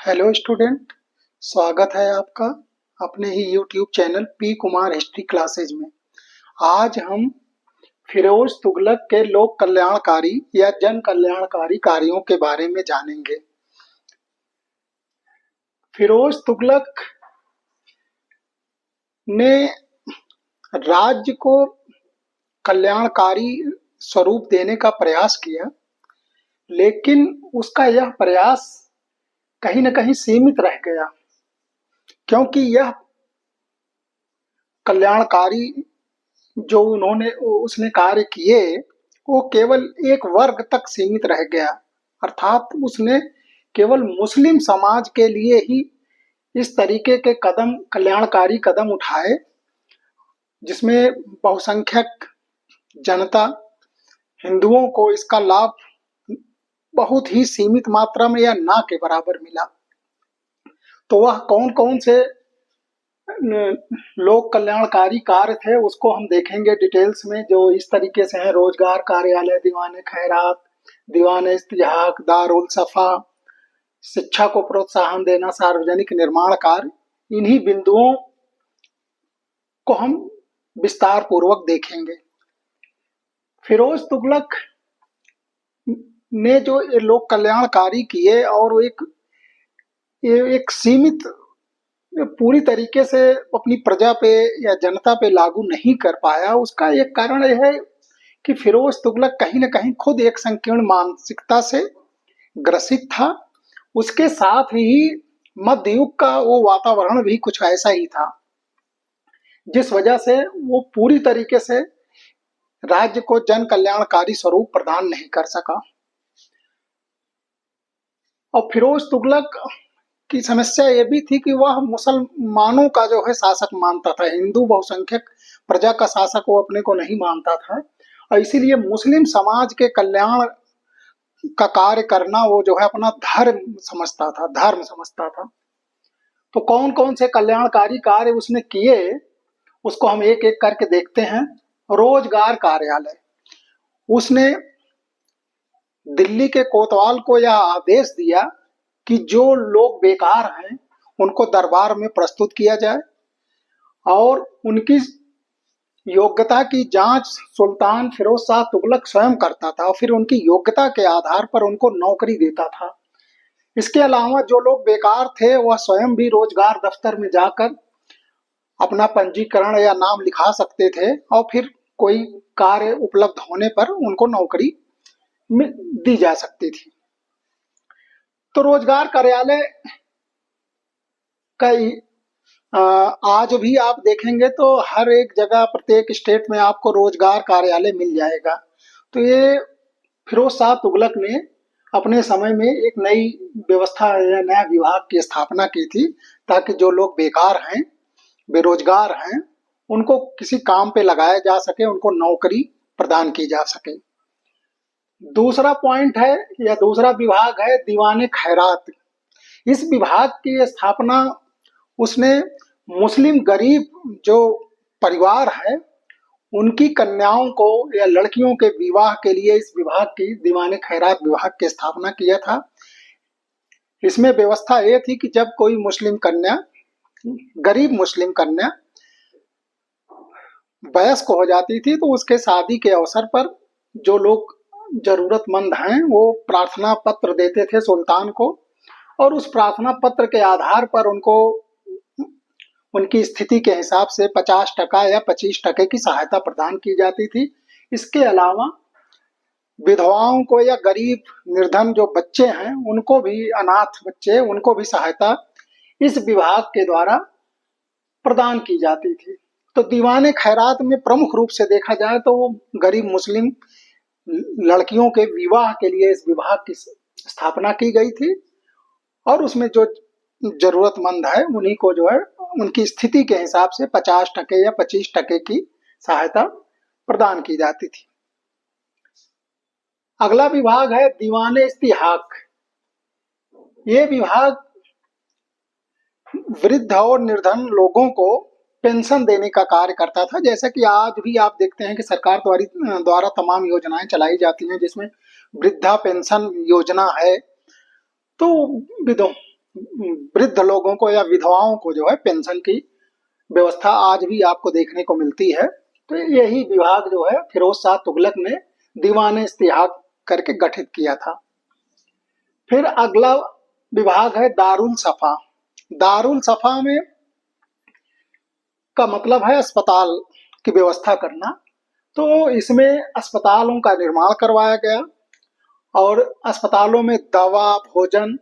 Hello student, स्वागत है आपका अपने ही YouTube channel P Kumar history classes में। आज हम फिरोज तुगलक के लोक कल्याणकारी या जन कल्याणकारी कार्यों के बारे में जानेंगे। फिरोज तुगलक ने राज्य को कल्याणकारी स्वरूप देने का प्रयास किया, लेकिन उसका यह प्रयास कहीं न कहीं सीमित रह गया, क्योंकि यह कल्याणकारी जो उसने कार्य किए वो केवल एक वर्ग तक सीमित रह गया। अर्थात उसने केवल मुस्लिम समाज के लिए ही इस तरीके के कल्याणकारी कदम उठाए, जिसमें बहुसंख्यक जनता हिंदुओं को इसका लाभ बहुत ही सीमित मात्रा में या ना के बराबर मिला। तो वह कौन कौन से लोक कल्याणकारी कार्य थे उसको हम देखेंगे डिटेल्स में, जो इस तरीके से हैं: रोजगार कार्यालय, दीवाने खैरात, दीवाने इस्तिहाक, दारुल सफा, शिक्षा को प्रोत्साहन देना, सार्वजनिक निर्माण कार्य। इन्हीं बिंदुओं को हम विस्तार पूर्वक देखेंगे। फिरोज तुगलक ने जो ये लोक कल्याणकारी किए और एक सीमित पूरी तरीके से अपनी प्रजा पे या जनता पे लागू नहीं कर पाया, उसका एक कारण यह है कि फिरोज तुगलक कहीं न कहीं खुद एक संकीर्ण मानसिकता से ग्रसित था। उसके साथ ही मध्य युग का वो वातावरण भी कुछ ऐसा ही था, जिस वजह से वो पूरी तरीके से राज्य को जन कल्याणकारी स्वरूप प्रदान नहीं कर सका। और फिरोज तुगलक की समस्या ये भी थी कि वह मुसलमानों का जो है शासक मानता था, हिंदू बहुसंख्यक प्रजा का शासक वो अपने को नहीं मानता था, और इसीलिए मुस्लिम समाज के कल्याण का कार्य करना वो जो है अपना धर्म समझता था। तो कौन कौन से कल्याणकारी कार्य उसने किए उसको हम एक एक करके देखते हैं। रोजगार कार्यालय, उसने दिल्ली के कोतवाल को यह आदेश दिया कि जो लोग बेकार हैं उनको दरबार में प्रस्तुत किया जाए और उनकी योग्यता की जांच सुल्तान फिरोज शाह तुगलक स्वयं करता था और फिर उनकी योग्यता के आधार पर उनको नौकरी देता था। इसके अलावा जो लोग बेकार थे वह स्वयं भी रोजगार दफ्तर में जाकर अपना पंजीकरण या नाम लिखा सकते थे और फिर कोई कार्य उपलब्ध होने पर उनको नौकरी दी जा सकती थी। तो रोजगार कार्यालय का आज भी आप देखेंगे तो हर एक जगह प्रत्येक स्टेट में आपको रोजगार कार्यालय मिल जाएगा। तो ये फिरोज शाह तुगलक ने अपने समय में एक नई व्यवस्था या नया विभाग की स्थापना की थी, ताकि जो लोग बेकार हैं, बेरोजगार हैं, उनको किसी काम पे लगाया जा सके, उनको नौकरी प्रदान की जा सके। दूसरा पॉइंट है या दूसरा विभाग है दीवाने खैरात। इस विभाग की स्थापना उसने मुस्लिम गरीब जो परिवार है उनकी कन्याओं को या लड़कियों के विवाह के लिए इस विभाग की दीवाने खैरात विभाग की स्थापना किया था। इसमें व्यवस्था ये थी कि जब कोई मुस्लिम कन्या, गरीब मुस्लिम कन्या वयस्क हो जाती थी तो उसके शादी के अवसर पर जो लोग जरूरतमंद हैं वो प्रार्थना पत्र देते थे सुल्तान को, और उस प्रार्थना पत्र के आधार पर उनको उनकी स्थिति के हिसाब से 50% या 25% की सहायता प्रदान की जाती थी। इसके अलावा विधवाओं को या गरीब निर्धन जो बच्चे हैं उनको भी, अनाथ बच्चे, उनको भी सहायता इस विभाग के द्वारा प्रदान की जाती थी। तो दीवाने खैरात में प्रमुख रूप से देखा जाए तो वो गरीब मुस्लिम लड़कियों के विवाह के लिए इस विभाग की स्थापना की गई थी, और उसमें जो जरूरतमंद है उन्हीं को जो है उनकी स्थिति के हिसाब से 50% या 25% की सहायता प्रदान की जाती थी। अगला विभाग है दीवाने इस्तिहाक। ये विभाग वृद्ध और निर्धन लोगों को पेंशन देने का कार्य करता था। जैसा कि आज भी आप देखते हैं कि सरकार द्वारा तमाम योजनाएं चलाई जाती हैं, जिसमें वृद्धा पेंशन योजना है। तो वृद्ध लोगों को या विधवाओं को जो है पेंशन की व्यवस्था आज भी आपको देखने को मिलती है। तो यही विभाग जो है फिरोज शाह तुगलक ने दीवान इस्तिहाक करके गठित किया था। फिर अगला विभाग है दारुल सफा। दारुल सफा में का मतलब है अस्पताल की व्यवस्था करना। तो इसमें अस्पतालों का निर्माण करवाया गया और अस्पतालों में दवा भोजन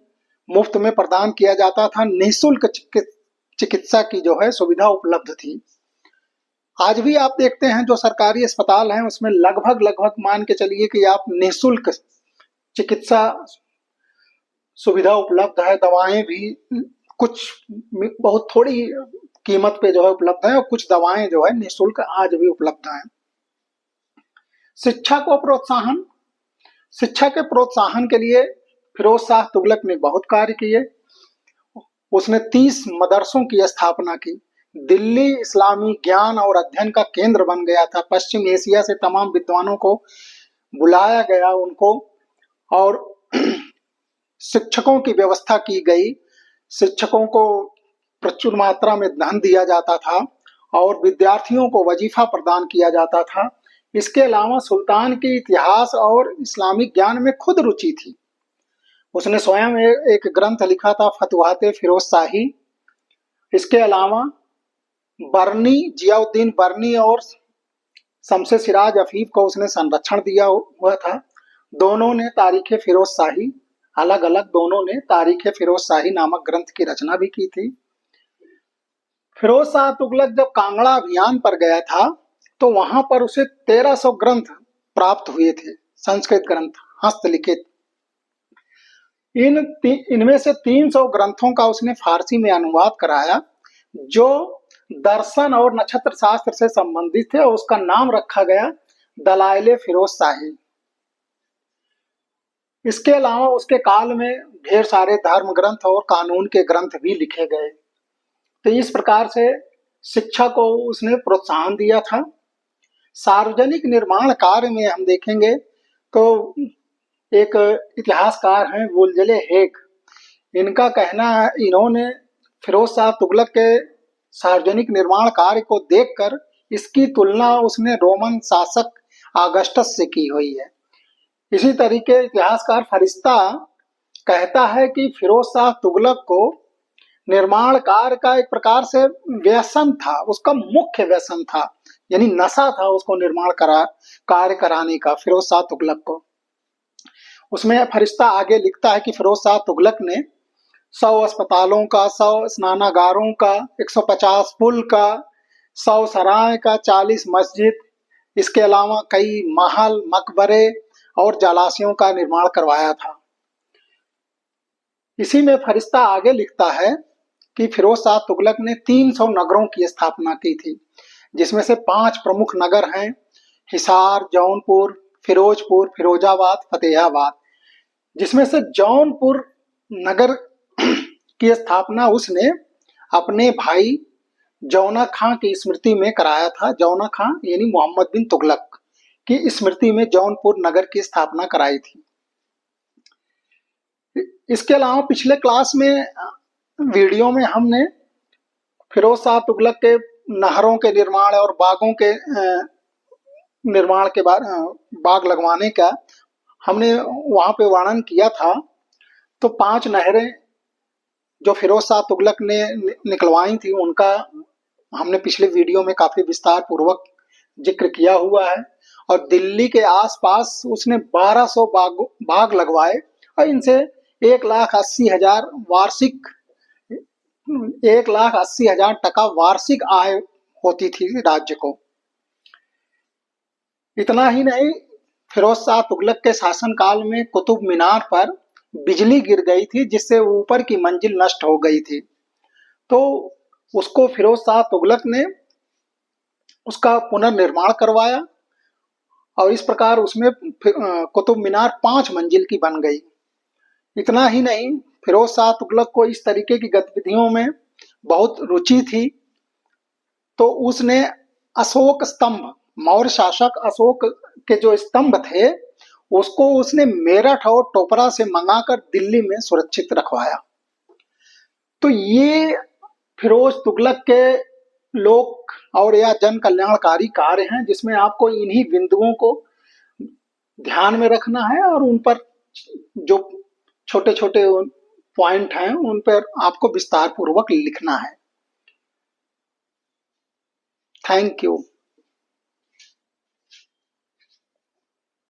मुफ्त में प्रदान किया जाता था। निःशुल्क चिकित्सा की जो है सुविधा उपलब्ध थी। आज भी आप देखते हैं जो सरकारी अस्पताल हैं उसमें लगभग मान के चलिए कि आप निःशुल्क चिकित्सा सुविधा उपलब्ध है। दवाएं भी कुछ बहुत थोड़ी कीमत पे जो है उपलब्ध है और कुछ दवाएं जो है निःशुल्क आज भी उपलब्ध हैं। शिक्षा को प्रोत्साहन, शिक्षा के प्रोत्साहन के लिए फिरोज शाह तुगलक ने बहुत कार्य किए। उसने 30 मदरसों की स्थापना की। दिल्ली इस्लामी ज्ञान और अध्ययन का केंद्र बन गया था। पश्चिम एशिया से तमाम विद्वानों को बुलाया गया उनको और शिक्षकों की व्यवस्था की गई। शिक्षकों को प्रचुर मात्रा में धन दिया जाता था और विद्यार्थियों को वजीफा प्रदान किया जाता था। इसके अलावा सुल्तान के इतिहास और इस्लामिक ज्ञान में खुद रुचि थी। उसने स्वयं एक ग्रंथ लिखा था फतवाते फिरोज शाही। इसके अलावा बरनी, जियाउद्दीन बरनी और शमसे सिराज अफीफ को उसने संरक्षण दिया हुआ था। दोनों ने तारीख फिरोज शाही अलग अलग दोनों ने तारीख फिरोज शाही नामक ग्रंथ की रचना भी की थी। फिरोज शाह तुगलक जब कांगड़ा अभियान पर गया था तो वहां पर उसे 1300 ग्रंथ प्राप्त हुए थे, संस्कृत ग्रंथ हस्तलिखित। इनमें से 300 ग्रंथों का उसने फारसी में अनुवाद कराया जो दर्शन और नक्षत्र शास्त्र से संबंधित थे और उसका नाम रखा गया दलाइले फिरोज शाही। इसके अलावा उसके काल में ढेर सारे धर्म ग्रंथ और कानून के ग्रंथ भी लिखे गए। तो इस प्रकार से शिक्षा को उसने प्रोत्साहन दिया था। सार्वजनिक निर्माण कार्य में हम देखेंगे तो एक इतिहासकार हैं वुलजले हेग। इनका कहना है इन्होंने फिरोज शाह तुगलक के सार्वजनिक निर्माण कार्य को देखकर इसकी तुलना उसने रोमन शासक ऑगस्टस से की हुई है। इसी तरीके इतिहासकार फरिश्ता कहता है कि फिरोज शाह तुगलक को निर्माण कार्य का एक प्रकार से व्यसन था, उसका मुख्य व्यसन था, यानी नशा था उसको निर्माण कार्य कराने का फिरोज शाह तुगलक को। उसमें फरिश्ता आगे लिखता है कि फिरोज शाह तुगलक ने 100 अस्पतालों का, 100 स्नानागारों का, 150 पुल का, 100 सराय का, 40 मस्जिद, इसके अलावा कई महल, मकबरे और जलाशयों का निर्माण करवाया था। इसी में फरिश्ता आगे लिखता है कि फिरोज शाह तुगलक ने 300 नगरों की स्थापना की थी, जिसमें से 5 प्रमुख नगर हैं हिसार, जौनपुर, फिरोजपुर, फिरोजाबाद, फतेहाबाद। जिसमें से जौनपुर नगर की स्थापना उसने अपने भाई जौना खां की स्मृति में कराया था। जौना खां यानी मोहम्मद बिन तुगलक की स्मृति में जौनपुर नगर की स्थापना कराई थी। इसके अलावा पिछले क्लास में वीडियो में हमने फिरोज शाह तुगलक के नहरों के निर्माण और बागों के निर्माण के बाग लगवाने का हमने वहां पे वर्णन किया था। तो 5 नहरें जो फिरोज शाह तुगलक ने निकलवाई थी उनका हमने पिछले वीडियो में काफी विस्तार पूर्वक जिक्र किया हुआ है। और दिल्ली के आसपास उसने 1200 बाग लगवाए और इनसे 1,80,000 वार्षिक 1,80,000 टका वार्षिक आय होती थी राज्य को। इतना ही नहीं, फिरोज शाह तुगलक के शासनकाल में कुतुब मीनार पर बिजली गिर गई थी जिससे ऊपर की मंजिल नष्ट हो गई थी। तो उसको फिरोज शाह तुगलक ने उसका पुनर्निर्माण करवाया और इस प्रकार उसमें कुतुब मीनार 5 मंजिल की बन गई। इतना ही नहीं, फिरोज शाह तुगलक को इस तरीके की गतिविधियों में बहुत रुचि थी तो उसने अशोक स्तंभ, मौर्य शासक अशोक के जो स्तंभ थे उसको उसने मेरठ और टोपरा से मंगाकर दिल्ली में सुरक्षित रखवाया। तो ये फिरोज तुगलक के लोक और या जन कल्याणकारी कार्य हैं, जिसमें आपको इन्हीं बिंदुओं को ध्यान में रखना है और उन पर जो छोटे छोटे पॉइंट हैं उन पर आपको विस्तार पूर्वक लिखना है। Thank you.